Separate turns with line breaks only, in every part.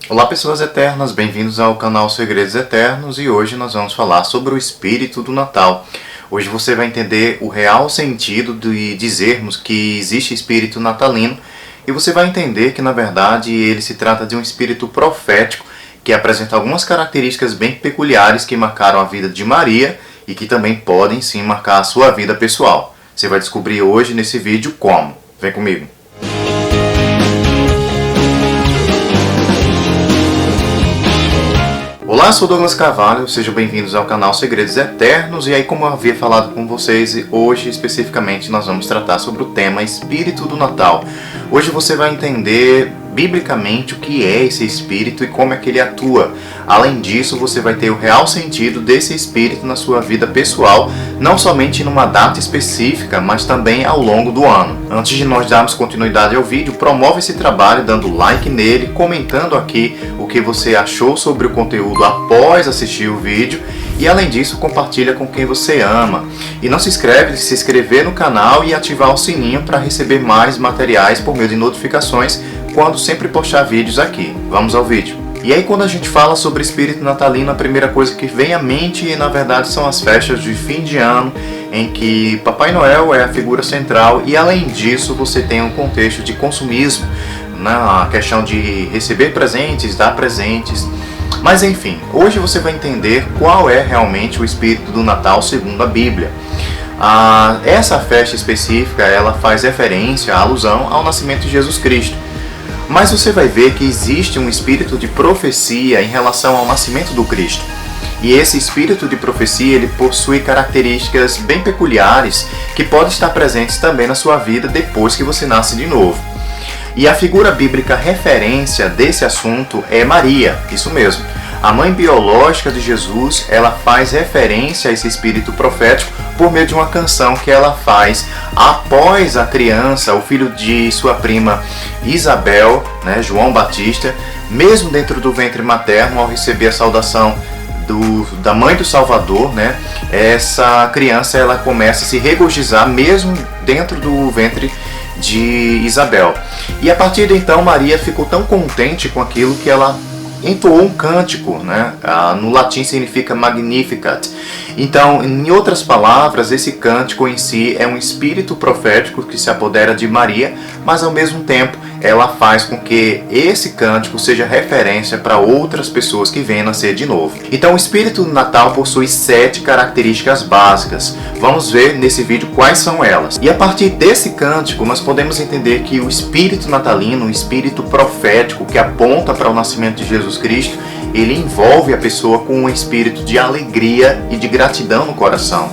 Olá pessoas eternas, bem-vindos ao canal Segredos Eternos e hoje nós vamos falar sobre o espírito do Natal. Hoje você vai entender o real sentido de dizermos que existe espírito natalino e você vai entender que na verdade ele se trata de um espírito profético que apresenta algumas características bem peculiares que marcaram a vida de Maria e que também podem sim marcar a sua vida pessoal. Você vai descobrir hoje nesse vídeo como. Vem comigo! Olá, sou Douglas Carvalho, sejam bem-vindos ao canal Segredos Eternos. E aí, como eu havia falado com vocês, hoje especificamente nós vamos tratar sobre o tema Espírito do Natal. Hoje você vai entender biblicamente o que é esse espírito e como é que ele atua. Além disso, você vai ter o real sentido desse espírito na sua vida pessoal, não somente numa data específica, mas também ao longo do ano. Antes de nós darmos continuidade ao vídeo, promove esse trabalho dando like nele, comentando aqui o que você achou sobre o conteúdo após assistir o vídeo e além disso compartilha com quem você ama. E não se esquece de se inscrever no canal e ativar o sininho para receber mais materiais por meio de notificações quando sempre postar vídeos aqui. Vamos ao vídeo. E aí quando a gente fala sobre espírito natalino, a primeira coisa que vem à mente na verdade são as festas de fim de ano, em que Papai Noel é a figura central e além disso você tem um contexto de consumismo, a questão de receber presentes, dar presentes. Mas enfim, hoje você vai entender qual é realmente o espírito do Natal segundo a Bíblia. Essa festa específica ela faz referência, alusão ao nascimento de Jesus Cristo. Mas você vai ver que existe um espírito de profecia em relação ao nascimento do Cristo. E esse espírito de profecia ele possui características bem peculiares que podem estar presentes também na sua vida depois que você nasce de novo. E a figura bíblica referência desse assunto é Maria, isso mesmo. A mãe biológica de Jesus, ela faz referência a esse espírito profético por meio de uma canção que ela faz após a criança, o filho de sua prima Isabel, João Batista, mesmo dentro do ventre materno, ao receber a saudação da mãe do Salvador, essa criança ela começa a se regozijar mesmo dentro do ventre de Isabel. E a partir de então Maria ficou tão contente com aquilo que ela entoou um cântico, no latim significa Magnificat. Então, em outras palavras, esse cântico em si é um espírito profético que se apodera de Maria, mas ao mesmo tempo ela faz com que esse cântico seja referência para outras pessoas que vêm nascer de novo. Então, o espírito do Natal possui 7 características básicas. Vamos ver nesse vídeo quais são elas. E a partir desse cântico, nós podemos entender que o espírito natalino, o espírito profético que aponta para o nascimento de Jesus Cristo, ele envolve a pessoa com um espírito de alegria e de gratidão no coração.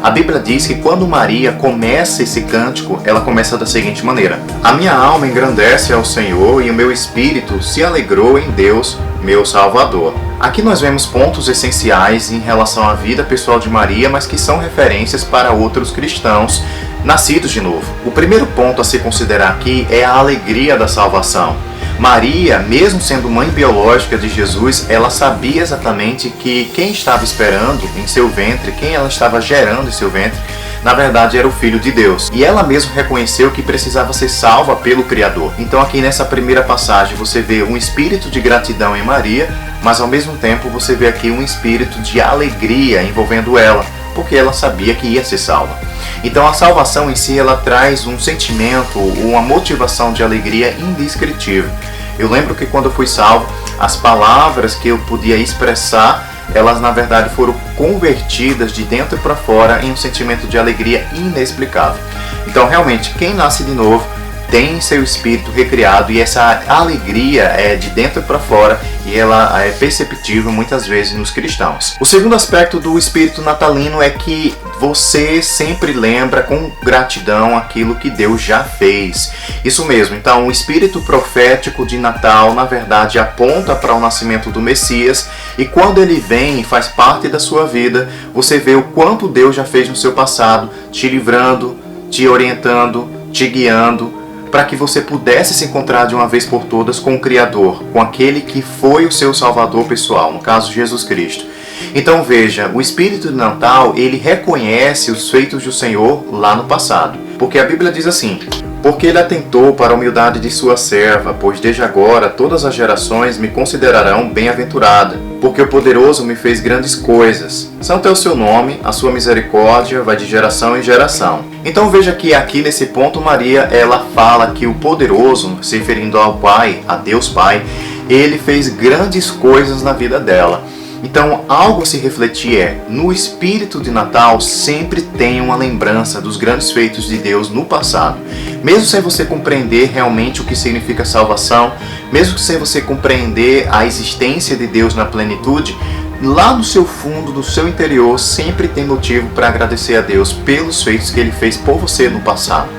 A Bíblia diz que quando Maria começa esse cântico, ela começa da seguinte maneira: a minha alma engrandece ao Senhor e o meu espírito se alegrou em Deus, meu Salvador. Aqui nós vemos pontos essenciais em relação à vida pessoal de Maria, mas que são referências para outros cristãos nascidos de novo. O primeiro ponto a se considerar aqui é a alegria da salvação. Maria, mesmo sendo mãe biológica de Jesus, ela sabia exatamente que quem estava esperando em seu ventre, quem ela estava gerando em seu ventre, na verdade era o Filho de Deus. E ela mesma reconheceu que precisava ser salva pelo Criador. Então aqui nessa primeira passagem você vê um espírito de gratidão em Maria, mas ao mesmo tempo você vê aqui um espírito de alegria envolvendo ela, porque ela sabia que ia ser salva. Então a salvação em si ela traz um sentimento, uma motivação de alegria indescritível. Eu lembro que quando eu fui salvo, as palavras que eu podia expressar, elas na verdade foram convertidas de dentro para fora em um sentimento de alegria inexplicável. Então realmente quem nasce de novo tem seu espírito recriado e essa alegria é de dentro para fora e ela é perceptível muitas vezes nos cristãos. O segundo aspecto do espírito natalino é que você sempre lembra com gratidão aquilo que Deus já fez. Isso mesmo, então o espírito profético de Natal na verdade aponta para o nascimento do Messias e quando ele vem e faz parte da sua vida, você vê o quanto Deus já fez no seu passado, te livrando, te orientando, te guiando, para que você pudesse se encontrar de uma vez por todas com o Criador, com aquele que foi o seu Salvador pessoal, no caso Jesus Cristo. Então veja, o espírito do Natal, ele reconhece os feitos do Senhor lá no passado. Porque a Bíblia diz assim: Porque ele atentou para a humildade de sua serva, pois desde agora todas as gerações me considerarão bem-aventurada, porque o poderoso me fez grandes coisas. Santo é o seu nome, a sua misericórdia vai de geração em geração. Então veja que aqui nesse ponto Maria, ela fala que o poderoso, se referindo ao Pai, a Deus Pai, ele fez grandes coisas na vida dela. Então, algo a se refletir é, no espírito de Natal, sempre tem uma lembrança dos grandes feitos de Deus no passado. Mesmo sem você compreender realmente o que significa salvação, mesmo sem você compreender a existência de Deus na plenitude, lá no seu fundo, no seu interior, sempre tem motivo para agradecer a Deus pelos feitos que Ele fez por você no passado.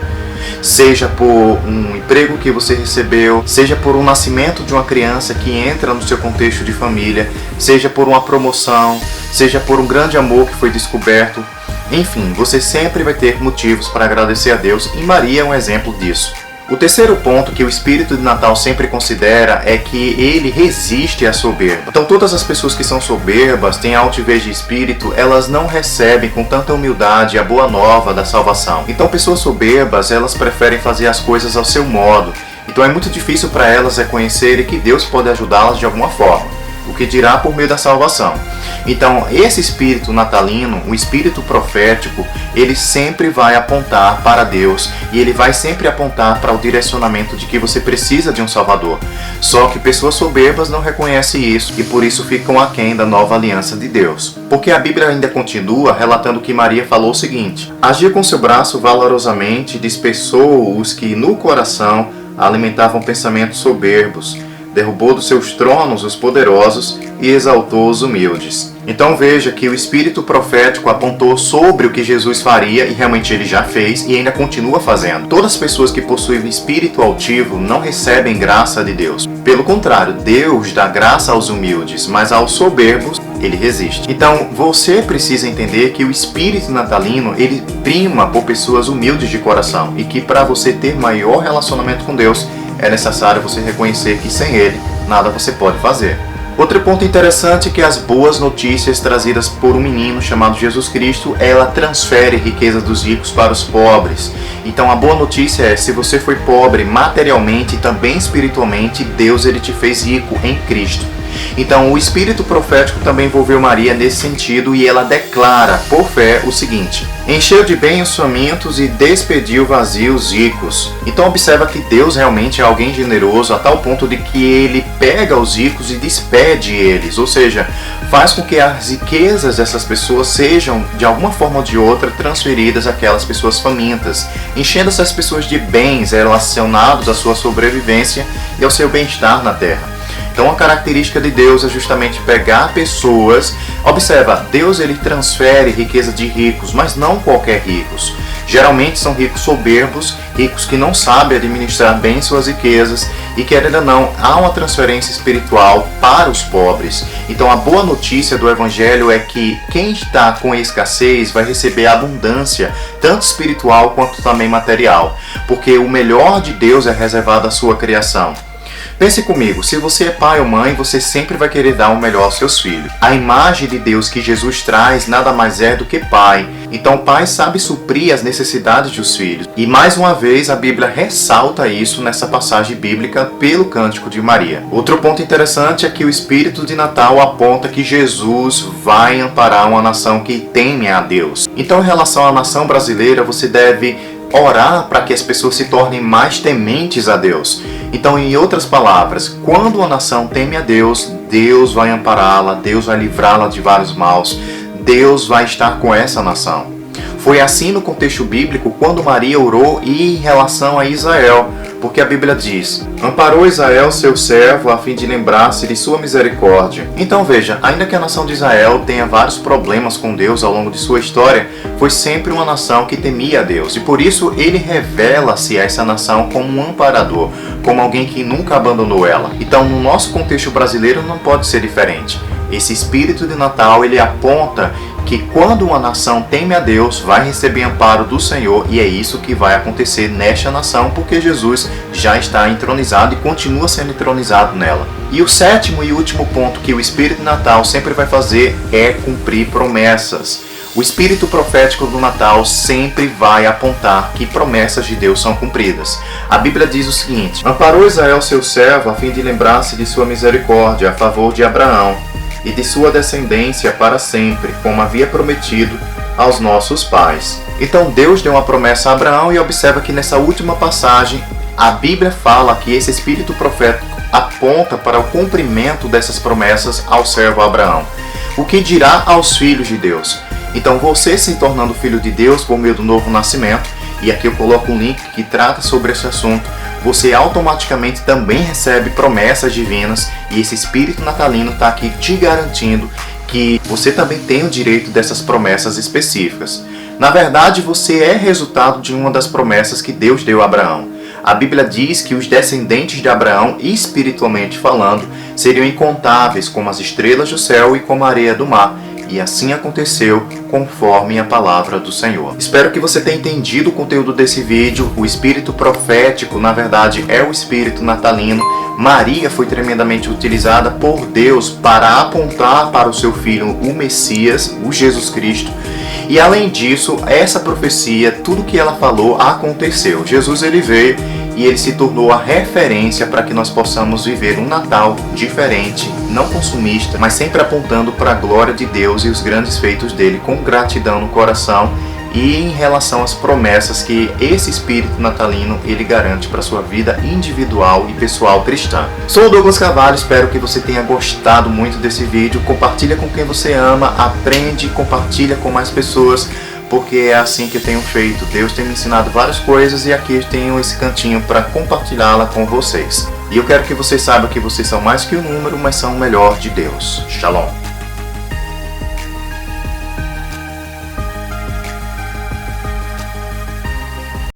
Seja por um emprego que você recebeu, seja por um nascimento de uma criança que entra no seu contexto de família, seja por uma promoção, seja por um grande amor que foi descoberto. Enfim, você sempre vai ter motivos para agradecer a Deus e Maria é um exemplo disso. O terceiro ponto que o espírito de Natal sempre considera é que ele resiste à soberba. Então todas as pessoas que são soberbas, têm altivez de espírito, elas não recebem com tanta humildade a boa nova da salvação. Então pessoas soberbas, elas preferem fazer as coisas ao seu modo. Então é muito difícil para elas reconhecerem que Deus pode ajudá-las de alguma forma. O que dirá por meio da salvação. Então, esse espírito natalino, o espírito profético, ele sempre vai apontar para Deus e ele vai sempre apontar para o direcionamento de que você precisa de um Salvador. Só que pessoas soberbas não reconhecem isso e por isso ficam aquém da nova aliança de Deus. Porque a Bíblia ainda continua relatando que Maria falou o seguinte: agiu com seu braço valorosamente e dispersou os que no coração alimentavam pensamentos soberbos. Derrubou dos seus tronos os poderosos e exaltou os humildes. Então veja que o espírito profético apontou sobre o que Jesus faria e realmente ele já fez e ainda continua fazendo. Todas as pessoas que possuem espírito altivo não recebem graça de Deus. Pelo contrário, Deus dá graça aos humildes, mas aos soberbos ele resiste. Então você precisa entender que o espírito natalino ele prima por pessoas humildes de coração e que para você ter maior relacionamento com Deus é necessário você reconhecer que sem Ele, nada você pode fazer. Outro ponto interessante é que as boas notícias trazidas por um menino chamado Jesus Cristo, ela transfere riqueza dos ricos para os pobres. Então a boa notícia é, se você foi pobre materialmente e também espiritualmente, Deus ele te fez rico em Cristo. Então o espírito profético também envolveu Maria nesse sentido e ela declara por fé o seguinte: encheu de bem os famintos e despediu vazios os ricos. Então observa que Deus realmente é alguém generoso a tal ponto de que ele pega os ricos e despede eles, ou seja, faz com que as riquezas dessas pessoas sejam de alguma forma ou de outra transferidas àquelas pessoas famintas, enchendo essas pessoas de bens relacionados à sua sobrevivência e ao seu bem-estar na terra. Então a característica de Deus é justamente pegar pessoas, observa, Deus ele transfere riqueza de ricos, mas não qualquer ricos. Geralmente são ricos soberbos, ricos que não sabem administrar bem suas riquezas e querendo ou não, há uma transferência espiritual para os pobres. Então a boa notícia do Evangelho é que quem está com escassez vai receber abundância, tanto espiritual quanto também material, porque o melhor de Deus é reservado à sua criação. Pense comigo, se você é pai ou mãe, você sempre vai querer dar o melhor aos seus filhos. A imagem de Deus que Jesus traz nada mais é do que pai. Então o pai sabe suprir as necessidades dos filhos. E mais uma vez a Bíblia ressalta isso nessa passagem bíblica pelo Cântico de Maria. Outro ponto interessante é que o espírito de Natal aponta que Jesus vai amparar uma nação que teme a Deus. Então em relação à nação brasileira, você deve orar para que as pessoas se tornem mais tementes a Deus. Então, em outras palavras, quando uma nação teme a Deus, Deus vai ampará-la, Deus vai livrá-la de vários maus, Deus vai estar com essa nação. Foi assim no contexto bíblico quando Maria orou e em relação a Israel, porque a Bíblia diz: amparou Israel seu servo a fim de lembrar-se de sua misericórdia. Então veja, ainda que a nação de Israel tenha vários problemas com Deus ao longo de sua história, foi sempre uma nação que temia a Deus e por isso ele revela-se a essa nação como um amparador, como alguém que nunca abandonou ela. Então no nosso contexto brasileiro não pode ser diferente. Esse espírito de Natal ele aponta que quando uma nação teme a Deus, vai receber amparo do Senhor e é isso que vai acontecer nesta nação, porque Jesus já está entronizado e continua sendo entronizado nela. E o sétimo e último ponto que o Espírito de Natal sempre vai fazer é cumprir promessas. O espírito profético do Natal sempre vai apontar que promessas de Deus são cumpridas. A Bíblia diz o seguinte: amparou Israel seu servo a fim de lembrar-se de sua misericórdia a favor de Abraão e de sua descendência para sempre, como havia prometido aos nossos pais. Então Deus deu uma promessa a Abraão, e observa que nessa última passagem a Bíblia fala que esse espírito profético aponta para o cumprimento dessas promessas ao servo Abraão. O que dirá aos filhos de Deus? Então você se tornando filho de Deus por meio do novo nascimento, e aqui eu coloco um link que trata sobre esse assunto, você automaticamente também recebe promessas divinas, e esse espírito natalino está aqui te garantindo que você também tem o direito dessas promessas específicas. Na verdade, você é resultado de uma das promessas que Deus deu a Abraão. A Bíblia diz que os descendentes de Abraão, espiritualmente falando, seriam incontáveis como as estrelas do céu e como a areia do mar. E assim aconteceu, conforme a palavra do Senhor. Espero que você tenha entendido o conteúdo desse vídeo. O espírito profético, na verdade, é o espírito natalino. Maria foi tremendamente utilizada por Deus para apontar para o seu filho, o Messias, o Jesus Cristo. E além disso, essa profecia, tudo que ela falou, aconteceu. Jesus ele veio e ele se tornou a referência para que nós possamos viver um Natal diferente, não consumista, mas sempre apontando para a glória de Deus e os grandes feitos dele, com gratidão no coração e em relação às promessas que esse espírito natalino ele garante para a sua vida individual e pessoal cristã. Sou o Douglas Carvalho, espero que você tenha gostado muito desse vídeo. Compartilha com quem você ama, aprende, compartilha com mais pessoas, porque é assim que eu tenho feito. Deus tem me ensinado várias coisas e aqui eu tenho esse cantinho para compartilhá-la com vocês. E eu quero que vocês saibam que vocês são mais que um número, mas são o melhor de Deus. Shalom!